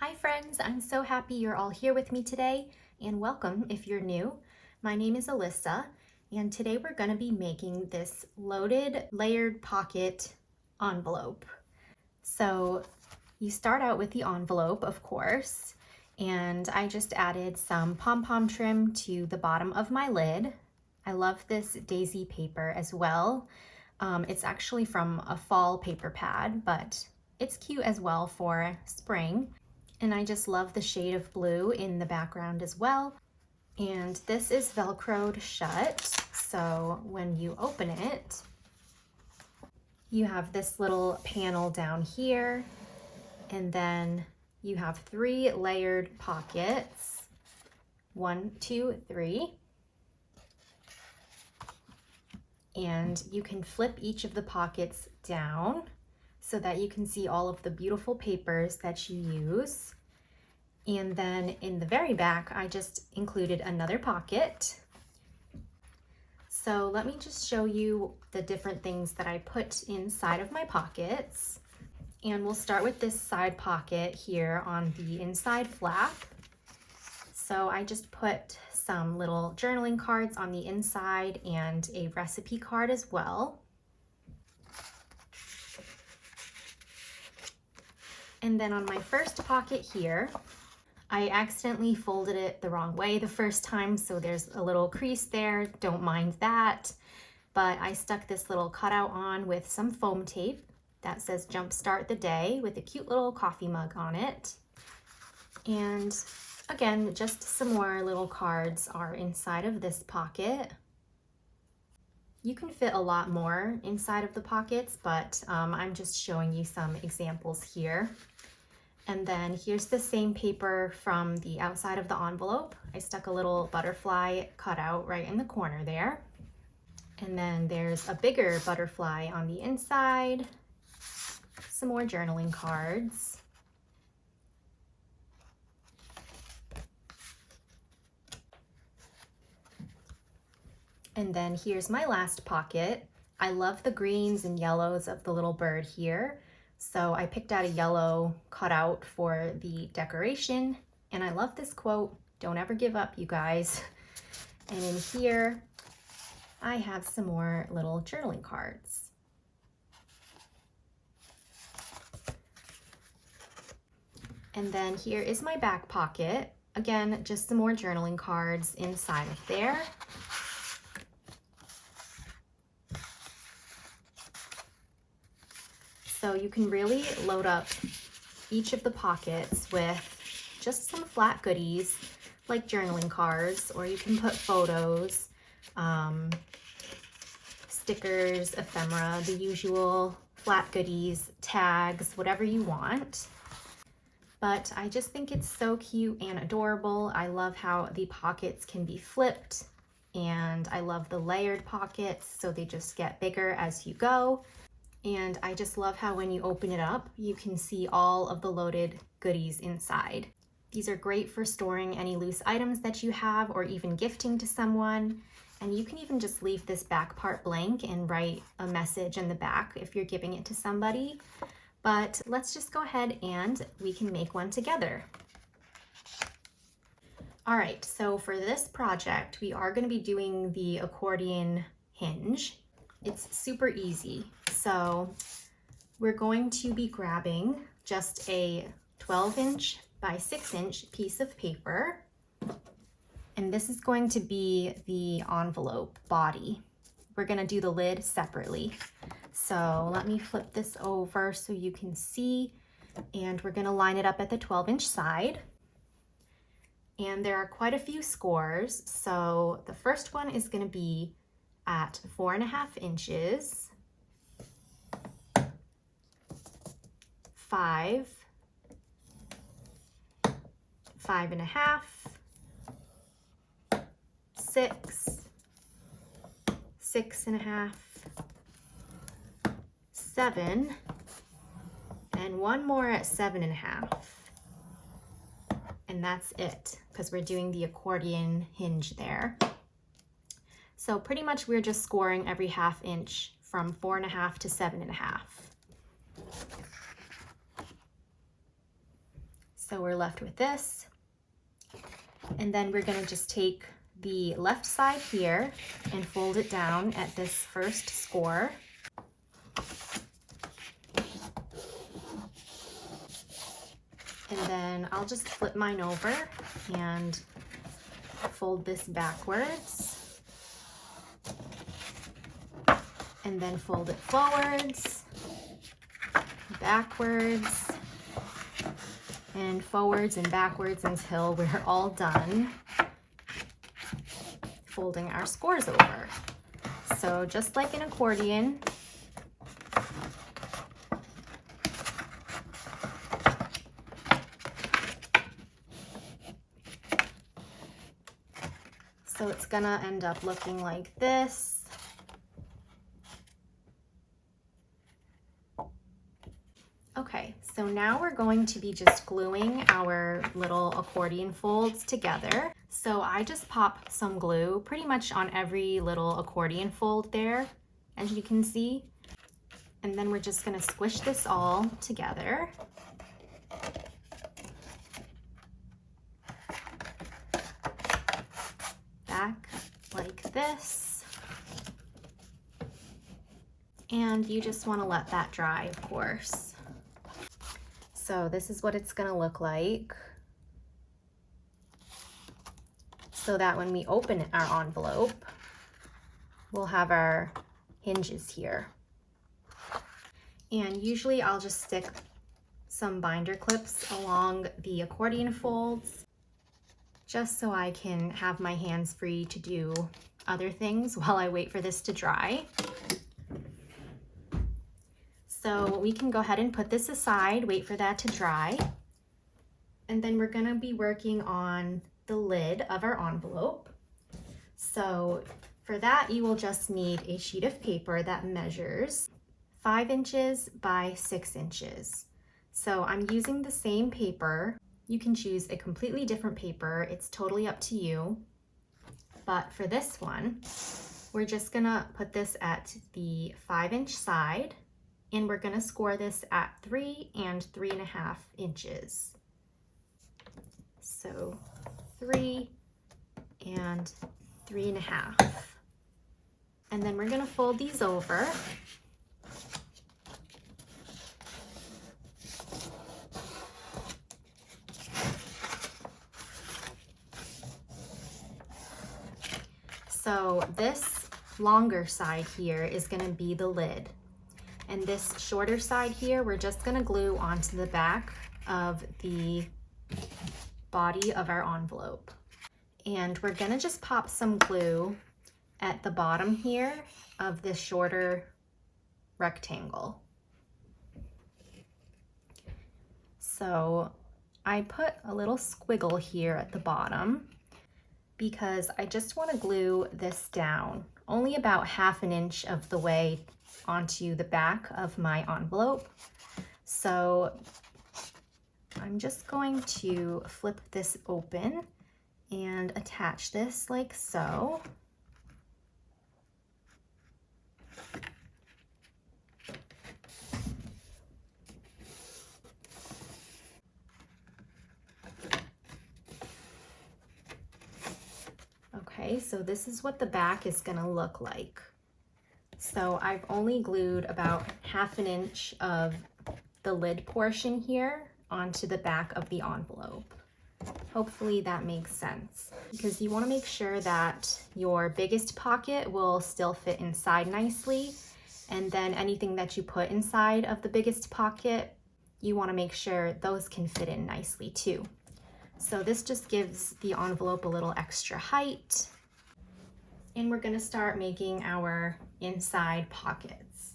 Hi friends, I'm so happy you're all here with me today, and welcome if you're new. My name is Alyssa, and today we're going to be making this loaded layered pocket envelope. So you start out with the envelope, of course, and I just added some pom-pom trim to the bottom of my lid. I love this daisy paper as well. It's actually from a fall paper pad, but it's cute as well for spring. And I just love the shade of blue in the background as well. And this is Velcroed shut, so when you open it, you have this little panel down here, and then you have 3 layered pockets. 1, 2, 3. And you can flip each of the pockets down so that you can see all of the beautiful papers that you use. And then in the very back, I just included another pocket. So let me just show you the different things that I put inside of my pockets. And we'll start with this side pocket here on the inside flap. So I just put some little journaling cards on the inside and a recipe card as well. And then on my first pocket here, I accidentally folded it the wrong way the first time, so there's a little crease there, don't mind that. But I stuck this little cutout on with some foam tape that says Jumpstart the Day with a cute little coffee mug on it. And again, just some more little cards are inside of this pocket. You can fit a lot more inside of the pockets, but I'm just showing you some examples here. And then here's the same paper from the outside of the envelope. I stuck a little butterfly cutout right in the corner there. And then there's a bigger butterfly on the inside, some more journaling cards. And then here's my last pocket. I love the greens and yellows of the little bird here. So I picked out a yellow cutout for the decoration. And I love this quote, "Don't ever give up, you guys." And in here, I have some more little journaling cards. And then here is my back pocket. Again, just some more journaling cards inside of there. So you can really load up each of the pockets with just some flat goodies like journaling cards, or you can put photos, stickers, ephemera, the usual flat goodies, tags, whatever you want. But I just think it's so cute and adorable. I love how the pockets can be flipped, and I love the layered pockets, so they just get bigger as you go. And I just love how when you open it up, you can see all of the loaded goodies inside. These are great for storing any loose items that you have, or even gifting to someone. And you can even just leave this back part blank and write a message in the back if you're giving it to somebody. But let's just go ahead and we can make one together. All right, so for this project, we are going to be doing the accordion hinge. It's super easy. So we're going to be grabbing just a 12-inch by 6-inch piece of paper. And this is going to be the envelope body. We're going to do the lid separately. So let me flip this over so you can see. And we're going to line it up at the 12-inch side. And there are quite a few scores. So the first one is going to be at 4.5 inches, 5, 5.5, 6, 6.5, 7, and one more at 7.5. And that's it, because we're doing the accordion hinge there. So pretty much we're just scoring every 1/2 inch from 4.5 to 7.5. So we're left with this. And then we're gonna just take the left side here and fold it down at this first score. And then I'll just flip mine over and fold this backwards. And then fold it forwards, backwards, and forwards and backwards until we're all done folding our scores over. So just like an accordion, so it's gonna end up looking like this. Okay, so now we're going to be just gluing our little accordion folds together. So I just pop some glue pretty much on every little accordion fold there, as you can see. And then we're just gonna squish this all together. Back like this. And you just wanna let that dry, of course. So this is what it's gonna look like. So that when we open our envelope, we'll have our hinges here. And usually I'll just stick some binder clips along the accordion folds, just so I can have my hands free to do other things while I wait for this to dry. So we can go ahead and put this aside, wait for that to dry. And then we're gonna be working on the lid of our envelope. So for that, you will just need a sheet of paper that measures 5 inches by 6 inches. So I'm using the same paper. You can choose a completely different paper. It's totally up to you. But for this one, we're just gonna put this at the 5-inch side, and we're gonna score this at 3 and 3.5 inches. So 3 and 3.5. And then we're gonna fold these over. So this longer side here is gonna be the lid. And this shorter side here, we're just gonna glue onto the back of the body of our envelope. And we're gonna just pop some glue at the bottom here of this shorter rectangle. So I put a little squiggle here at the bottom because I just wanna glue this down, only about 1/2 inch of the way onto the back of my envelope. So I'm just going to flip this open and attach this like so. Okay, so this is what the back is gonna look like. So I've only glued about 1/2 inch of the lid portion here onto the back of the envelope. Hopefully that makes sense, because you want to make sure that your biggest pocket will still fit inside nicely, and then anything that you put inside of the biggest pocket, you want to make sure those can fit in nicely too. So this just gives the envelope a little extra height. And we're going to start making our inside pockets.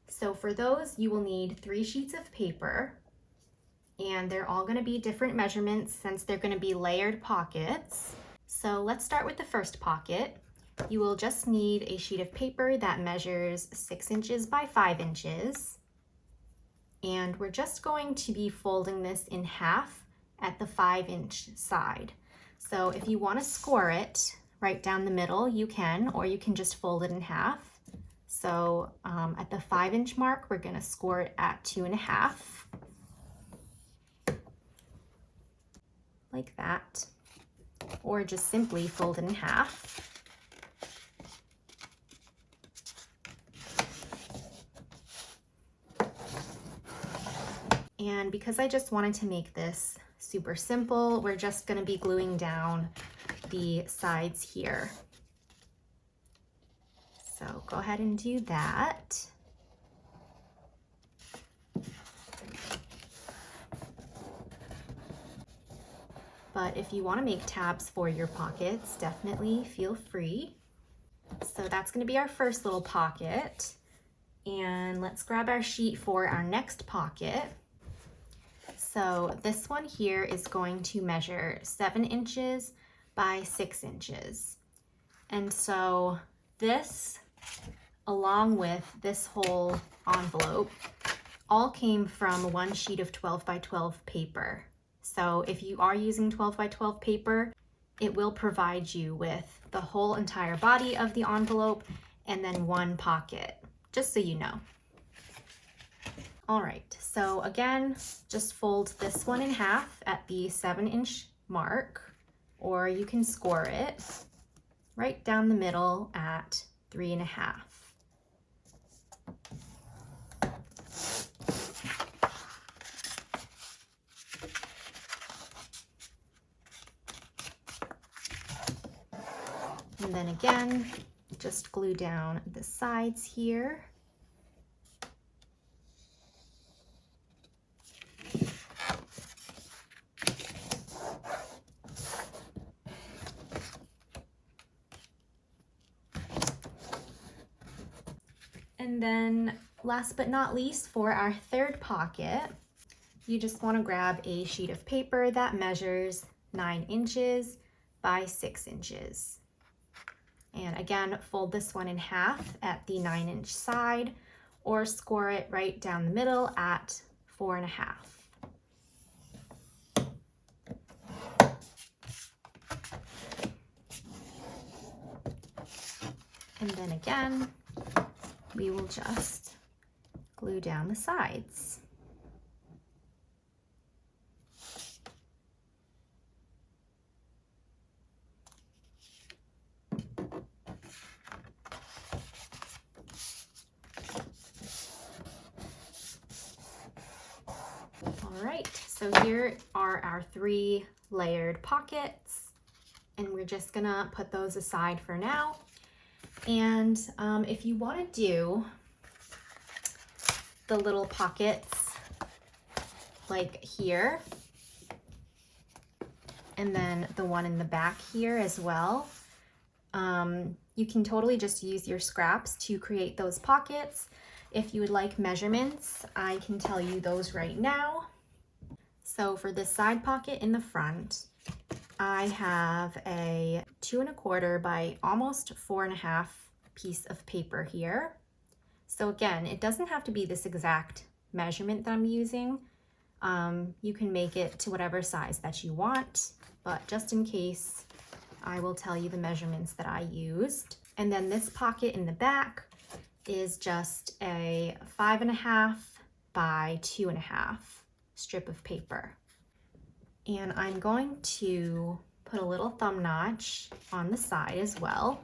So for those, you will need 3 sheets of paper, and they're all going to be different measurements since they're going to be layered pockets. So let's start with the first pocket. You will just need a sheet of paper that measures 6 inches by 5 inches. And we're just going to be folding this in half at the 5-inch side. So if you want to score it right down the middle, you can, or you can just fold it in half. So at the 5-inch mark, we're going to score it at 2.5. like that, or just simply fold it in half. And because I just wanted to make this super simple, we're just going to be gluing down the sides here. So go ahead and do that. But if you want to make tabs for your pockets, definitely feel free. So that's going to be our first little pocket. And let's grab our sheet for our next pocket. So this one here is going to measure 7 inches by 6 inches. And so this, along with this whole envelope, all came from one sheet of 12 by 12 paper. So if you are using 12 by 12 paper, it will provide you with the whole entire body of the envelope and then one pocket, just so you know. All right, so again, just fold this one in half at the 7-inch mark, or you can score it right down the middle at 3.5. And then again, just glue down the sides here. And then last but not least, for our third pocket, you just want to grab a sheet of paper that measures 9 inches by 6 inches. And again, fold this one in half at the 9-inch side, or score it right down the middle at 4.5. And then again, we will just glue down the sides. All right, so here are our 3 layered pockets, and we're just gonna put those aside for now. And if you want to do the little pockets like here, and then the one in the back here as well, you can totally just use your scraps to create those pockets. If you would like measurements, I can tell you those right now. So for this side pocket in the front, I have a 2.25 by almost 4.5 piece of paper here. So again, it doesn't have to be this exact measurement that I'm using. You can make it to whatever size that you want, but just in case, I will tell you the measurements that I used. And then this pocket in the back is just a 5.5 by 2.5 strip of paper. And I'm going to put a little thumb notch on the side as well.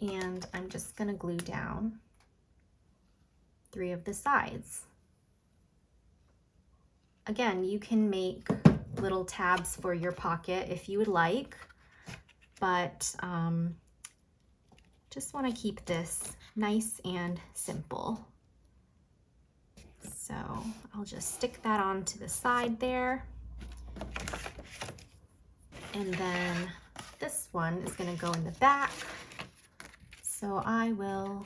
And I'm just gonna glue down 3 of the sides. Again, you can make little tabs for your pocket if you would like, but just want to keep this nice and simple. So I'll just stick that onto the side there. And then this one is going to go in the back. So I will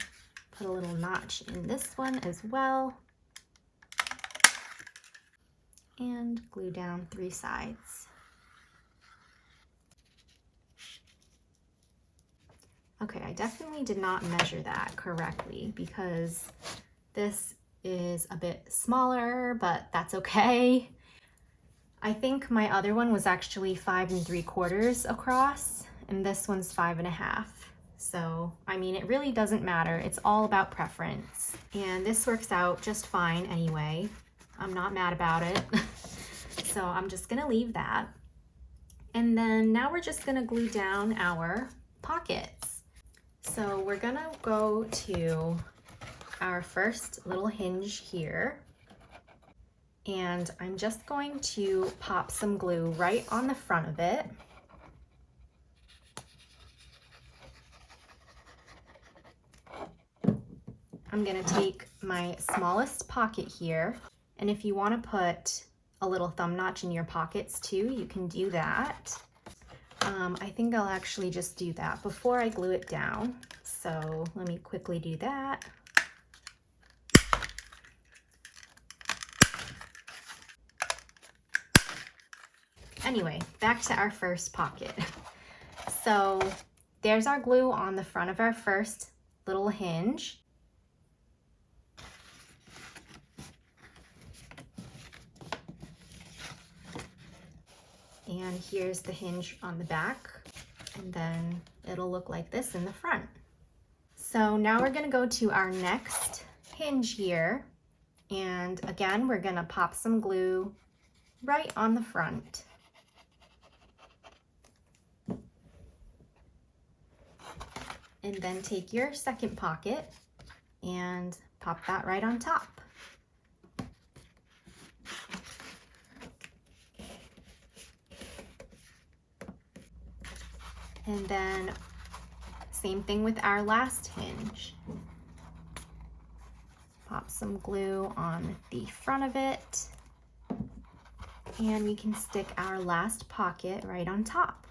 put a little notch in this one as well. And glue down 3 sides. Okay, I definitely did not measure that correctly because this is a bit smaller, but that's okay. I think my other one was actually 5 3/4 across, and this one's 5.5. So, I mean, it really doesn't matter. It's all about preference. And this works out just fine anyway. I'm not mad about it. So I'm just gonna leave that. And then now we're just gonna glue down our pockets. So we're gonna go to our first little hinge here. And I'm just going to pop some glue right on the front of it. I'm gonna take my smallest pocket here, and if you wanna put a little thumb notch in your pockets too, you can do that. I think I'll actually just do that before I glue it down. So let me quickly do that. Anyway, back to our first pocket. So there's our glue on the front of our first little hinge. And here's the hinge on the back, and then it'll look like this in the front. So now we're gonna go to our next hinge here, and again, we're gonna pop some glue right on the front. And then take your second pocket and pop that right on top. And then same thing with our last hinge. Pop some glue on the front of it, and we can stick our last pocket right on top.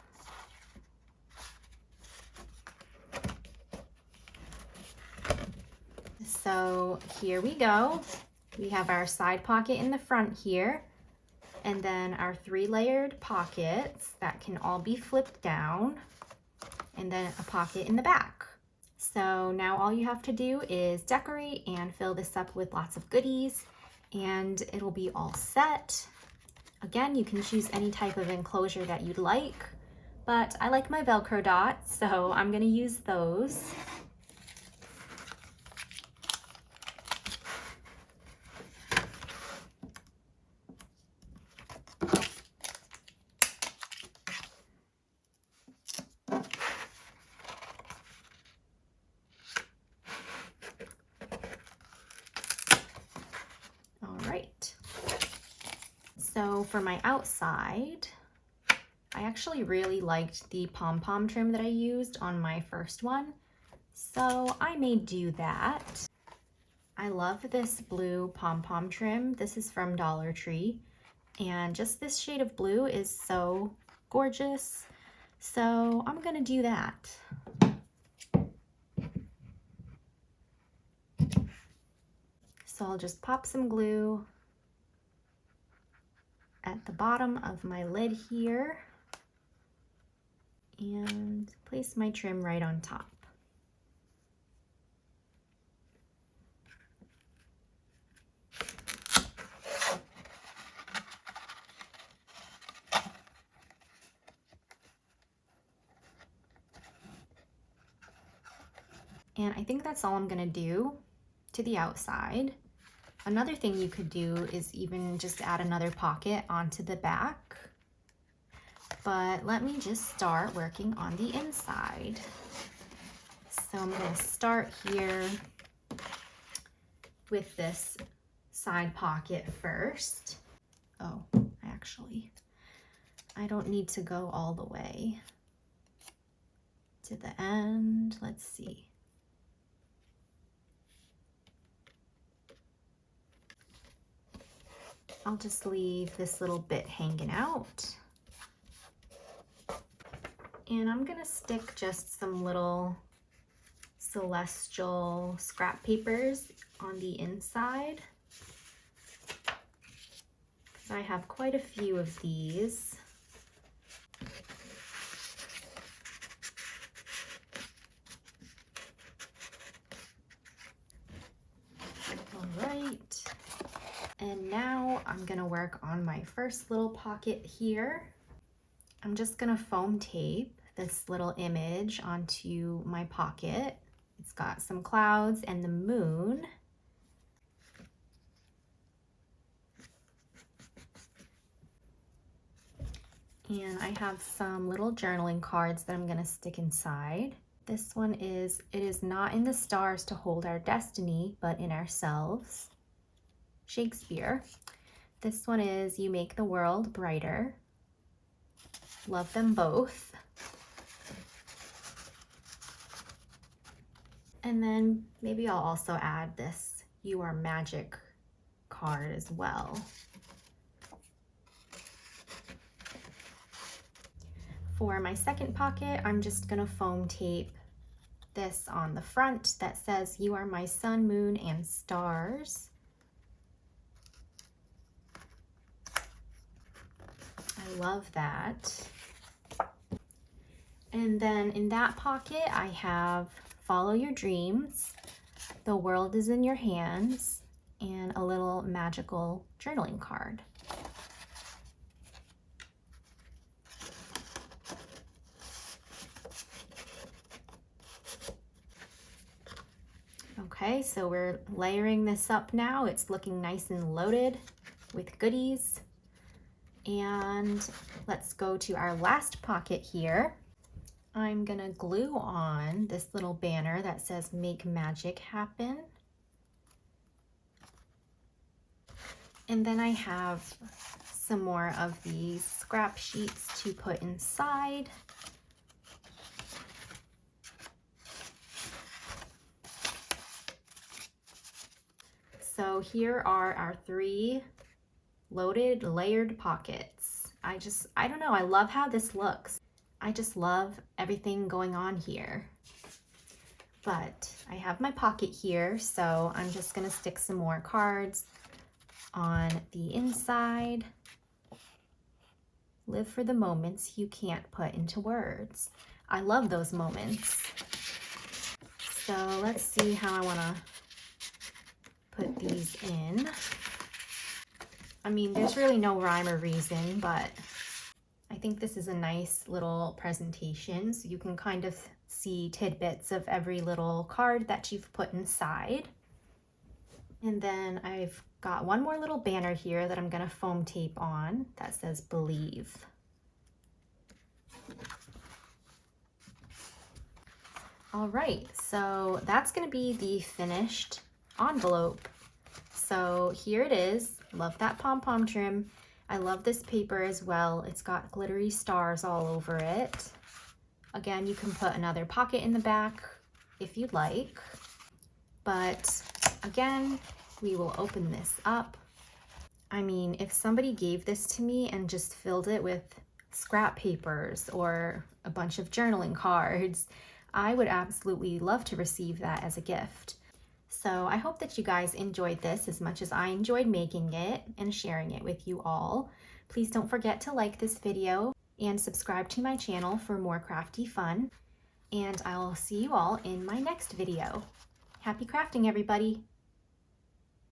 So here we go. We have our side pocket in the front here, and then our 3 layered pockets that can all be flipped down, and then a pocket in the back. So now all you have to do is decorate and fill this up with lots of goodies, and it'll be all set. Again, you can choose any type of enclosure that you'd like, but I like my Velcro dots, so I'm gonna use those. So for my outside, I actually really liked the pom-pom trim that I used on my first one, so I may do that. I love this blue pom-pom trim. This is from Dollar Tree, and just this shade of blue is so gorgeous, so I'm gonna do that. So I'll just pop some glue at the bottom of my lid here and place my trim right on top. And I think that's all I'm gonna do to the outside. Another thing you could do is even just add another pocket onto the back. But let me just start working on the inside. So I'm gonna start here with this side pocket first. Oh, I don't need to go all the way to the end. Let's see. I'll just leave this little bit hanging out. And I'm gonna stick just some little celestial scrap papers on the inside, because I have quite a few of these. All right. And now I'm gonna work on my first little pocket here. I'm just gonna foam tape this little image onto my pocket. It's got some clouds and the moon. And I have some little journaling cards that I'm gonna stick inside. This one is, "It is not in the stars to hold our destiny, but in ourselves." Shakespeare. This one is, "You make the world brighter." Love them both. And then maybe I'll also add this "You Are Magic" card as well. For my second pocket, I'm just gonna foam tape this on the front that says, "You are my sun, moon, and stars." I love that. And then in that pocket, I have "Follow your dreams," "The world is in your hands," and a little magical journaling card. Okay, so we're layering this up now. It's looking nice and loaded with goodies. And let's go to our last pocket here. I'm gonna glue on this little banner that says "Make Magic Happen." And then I have some more of these scrap sheets to put inside. So here are our 3 loaded layered pockets. I don't know, I love how this looks. I just love everything going on here. But I have my pocket here, so I'm just gonna stick some more cards on the inside. Live for the moments you can't put into words. I love those moments. So let's see how I wanna put these in. I mean, there's really no rhyme or reason, but I think this is a nice little presentation, so you can kind of see tidbits of every little card that you've put inside. And then I've got one more little banner here that I'm gonna foam tape on that says "Believe." All right, so that's gonna be the finished envelope. So here it is. Love that pom-pom trim. I love this paper as well. It's got glittery stars all over it. Again, you can put another pocket in the back if you'd like. But again, we will open this up. I mean, if somebody gave this to me and just filled it with scrap papers or a bunch of journaling cards, I would absolutely love to receive that as a gift. So I hope that you guys enjoyed this as much as I enjoyed making it and sharing it with you all. Please don't forget to like this video and subscribe to my channel for more crafty fun. And I'll see you all in my next video. Happy crafting, everybody!